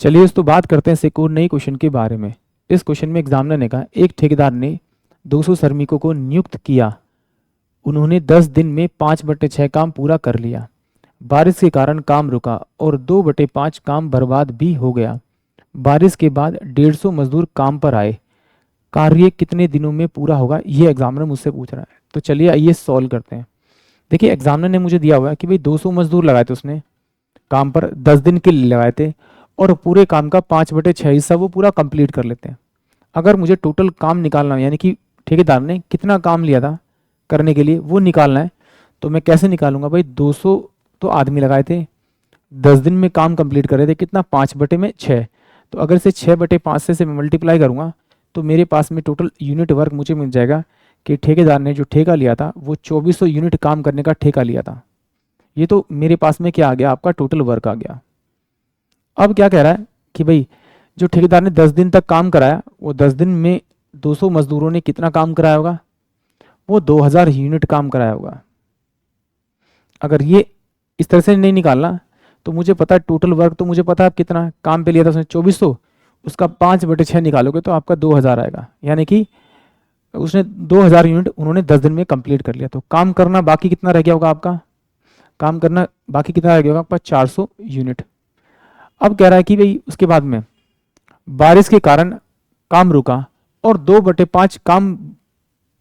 चलिए दोस्तों बात करते हैं एक और नई क्वेश्चन के बारे में। इस क्वेश्चन में एग्जामिनर ने कहा एक ठेकेदार ने 200 श्रमिकों को नियुक्त किया। उन्होंने 10 दिन में 5/6 काम पूरा कर लिया। बारिश के कारण काम रुका और 2/5 काम बर्बाद भी हो गया। बारिश के बाद 150 मजदूर काम पर आए। कार्य कितने दिनों में पूरा होगा, ये एग्जामिनर मुझसे पूछ रहा है। तो चलिए आइए सॉल्व करते हैं। देखिए एग्जामिनर ने मुझे दिया हुआ है कि भाई 200 मजदूर लगाए थे उसने काम पर, 10 दिन के लिए लगाए थे और पूरे काम का 5/6 हिस्सा वो पूरा कंप्लीट कर लेते हैं। अगर मुझे टोटल काम निकालना है, यानी कि ठेकेदार ने कितना काम लिया था करने के लिए वो निकालना है, तो मैं कैसे निकालूंगा भाई। 200 तो आदमी लगाए थे, 10 दिन में काम कंप्लीट कर रहे थे, कितना 5/6। तो अगर इसे 6/5 से मैं मल्टीप्लाई करूंगा तो मेरे पास में टोटल यूनिट वर्क मुझे मिल जाएगा कि ठेकेदार ने जो ठेका लिया था वो 2400 यूनिट काम करने का ठेका लिया था। ये तो मेरे पास में क्या आ गया, आपका टोटल वर्क आ गया। अब क्या कह रहा है कि भाई जो ठेकेदार ने 10 दिन तक काम कराया वो 10 दिन में 200 मजदूरों ने कितना काम कराया होगा, वो 2000 यूनिट काम कराया होगा। अगर ये इस तरह से नहीं निकालना तो मुझे पता है टोटल वर्क, तो मुझे पता है कितना काम पे लिया था उसने 2400, उसका 5/6 निकालोगे तो आपका 2000 आएगा। यानी कि उसने 2000 यूनिट उन्होंने 10 दिन में कंप्लीट कर लिया। तो काम करना बाकी कितना रह गया होगा आपका, काम करना बाकी कितना रह गया होगा आपका 400 यूनिट। अब कह रहा है कि भाई उसके बाद में बारिश के कारण काम रुका और 2/5 काम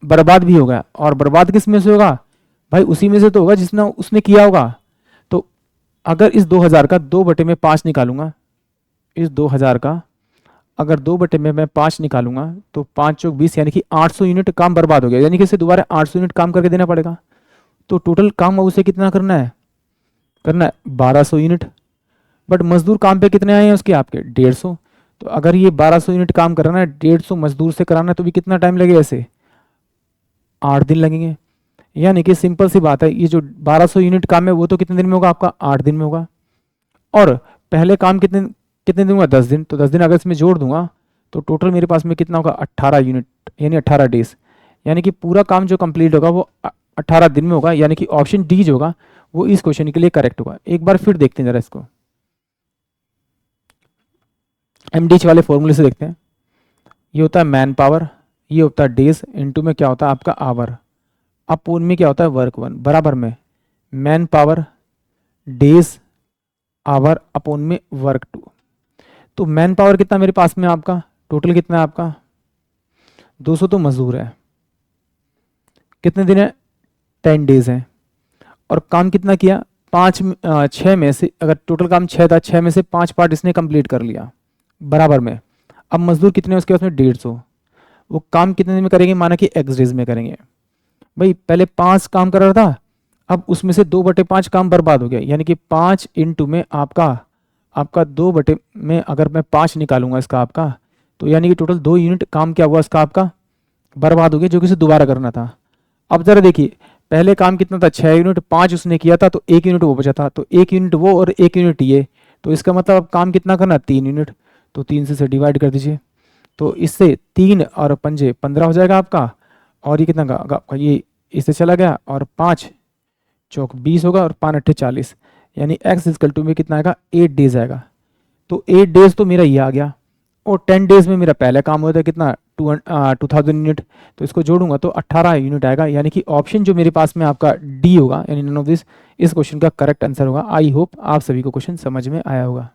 बर्बाद भी हो गया। और बर्बाद किस में से होगा भाई, उसी में से तो होगा जिसने उसने किया होगा। तो अगर इस 2000 का 2/5 निकालूंगा, इस 2000 का अगर 2/5 निकालूंगा तो 5 चौक 20, यानी कि 800 यूनिट काम बर्बाद हो गया। यानी कि इसे दोबारा 800 यूनिट काम करके देना पड़ेगा। तो टोटल काम उसे कितना करना है 1200 यूनिट। बट मजदूर काम पे कितने आए हैं उसके, आपके 150। तो अगर ये 1200 यूनिट काम कराना है 150 मजदूर से कराना है तो भी कितना टाइम लगेगा, ऐसे 8 दिन लगेंगे। यानी कि सिंपल सी बात है, ये जो 1200 यूनिट काम है वो तो कितने दिन में होगा आपका, 8 दिन में होगा। और पहले काम कितने कितने दिन हुआ, 10 दिन। तो 10 दिन अगर इसमें जोड़ दूंगा तो टोटल मेरे पास में कितना होगा 18 यूनिट, यानी 18 डेज। यानी कि पूरा काम जो कंप्लीट होगा वो 18 दिन में होगा। यानी कि ऑप्शन डी जो होगा वो इस क्वेश्चन के लिए करेक्ट होगा। एक बार फिर देखते हैं जरा इसको, एमडीएच वाले फॉर्मूले से देखते हैं। ये होता है मैन पावर, ये होता है डेज, इनटू में क्या होता है आपका आवर, अपोन में क्या होता है वर्क वन, बराबर में man power days hour upon में वर्क टू। तो मैन पावर कितना मेरे पास में आपका, टोटल कितना है आपका 200, तो मजदूर है कितने दिन है 10 डेज है। और काम कितना किया 6 में से, अगर टोटल काम 6 था 6 में से 5 पार्ट इसने कंप्लीट कर लिया, बराबर में। अब मजदूर कितने उसके पास में 150। वो काम कितने दिन में करेंगे, माना कि एक्स डेज में करेंगे। भाई पहले 5 काम कर रहा था, अब उसमें से 2/5 काम बर्बाद हो गया। यानी कि 5 इंटू में आपका 2 में अगर मैं 5 निकालूंगा इसका आपका, तो यानी कि टोटल 2 यूनिट काम क्या हुआ इसका आपका बर्बाद हो गया, जो कि इसे दोबारा करना था। अब जरा देखिए पहले काम कितना था 6 यूनिट, 5 उसने किया था तो 1 यूनिट वो बचा था, तो 1 यूनिट वो और 1 यूनिट ये। तो इसका मतलब अब काम कितना करना 3 यूनिट। तो 3 से डिवाइड कर दीजिए, तो इससे 3 और 5 15 हो जाएगा आपका। और ये कितना का आपका, ये इससे चला गया, और 5 चौक 20 होगा और 5 8 40। यानी एक्स इजकल टू में कितना आएगा 8 डेज आएगा। तो 8 डेज तो मेरा ये आ गया। और 10 डेज में मेरा पहला काम हुआ था कितना 2000 यूनिट, तो इसको जोड़ूंगा तो 18 यूनिट आएगा। यानी कि ऑप्शन जो मेरे पास में आपका डी होगा, यानी नन ऑफ दिस, इस क्वेश्चन का करेक्ट आंसर होगा। आई होप आप सभी को क्वेश्चन समझ में आया होगा।